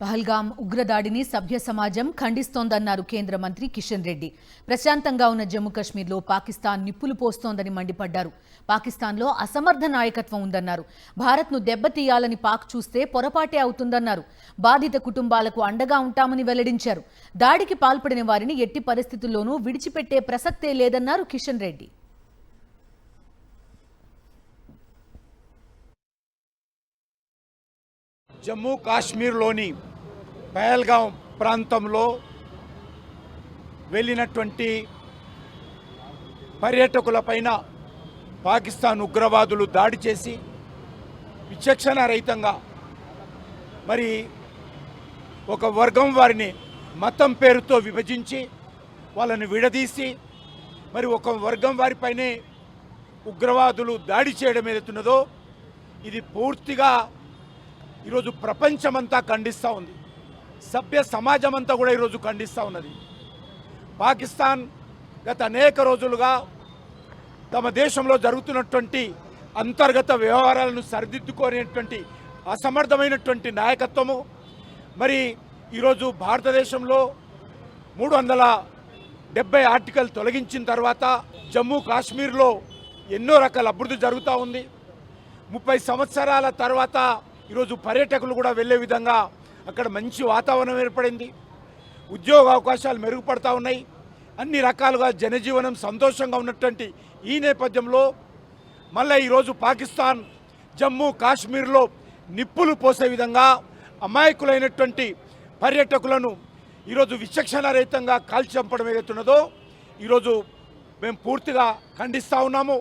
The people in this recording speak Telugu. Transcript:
పహల్గాం ఉగ్రదాడిని సభ్య సమాజం ఖండిస్తోందన్నారు కేంద్ర మంత్రి కిషన్ రెడ్డి. ప్రశాంతంగా ఉన్న జమ్మూ కశ్మీర్లో పాకిస్తాన్ నిప్పులు పోస్తోందని మండిపడ్డారు. పాకిస్తాన్లో అసమర్థ నాయకత్వం ఉందన్నారు. భారత్ను దెబ్బతీయాలని పాక్ చూస్తే పొరపాటే అవుతుందన్నారు. బాధిత కుటుంబాలకు అండగా ఉంటామని వెల్లడించారు. దాడికి పాల్పడిన వారిని ఎట్టి పరిస్థితుల్లోనూ విడిచిపెట్టే ప్రసక్తే లేదన్నారు కిషన్ రెడ్డి. జమ్మూ కాశ్మీర్లోని పహల్గాం ప్రాంతంలో వెళ్ళినటువంటి పర్యాటకులపైన పాకిస్తాన్ ఉగ్రవాదులు దాడి చేసి విచక్షణ రహితంగా మరి ఒక వర్గం వారిని మతం పేరుతో విభజించి వాళ్ళని విడదీసి మరి ఒక వర్గం వారిపైనే ఉగ్రవాదులు దాడి చేయడం ఏదైతున్నదో ఇది పూర్తిగా ఈరోజు ప్రపంచమంతా ఖండిస్తూ ఉంది. సభ్య సమాజం అంతా కూడా ఈరోజు ఖండిస్తూ ఉన్నది. పాకిస్తాన్ గత అనేక రోజులుగా తమ దేశంలో జరుగుతున్నటువంటి అంతర్గత వ్యవహారాలను సరిదిద్దుకోనేటువంటి అసమర్థమైనటువంటి నాయకత్వము మరి ఈరోజు భారతదేశంలో 370 ఆర్టికల్ తొలగించిన తర్వాత జమ్మూ కాశ్మీర్లో ఎన్నో రకాల అభివృద్ధి జరుగుతూ ఉంది. 30 సంవత్సరాల తర్వాత ఈరోజు పర్యాటకులు కూడా వెళ్ళే విధంగా అక్కడ మంచి వాతావరణం ఏర్పడింది. ఉద్యోగ అవకాశాలు మెరుగుపడతా ఉన్నాయి. అన్ని రకాలుగా జనజీవనం సంతోషంగా ఉన్నటువంటి ఈ నేపథ్యంలో మళ్ళీ ఈరోజు పాకిస్తాన్ జమ్మూ కాశ్మీర్లో నిప్పులు పోసే విధంగా అమాయకులైనటువంటి పర్యాటకులను ఈరోజు విచక్షణ రహితంగా కాల్చి చంపడం ఏదైతున్నదో ఈరోజు మేము పూర్తిగా ఖండిస్తూ ఉన్నాము.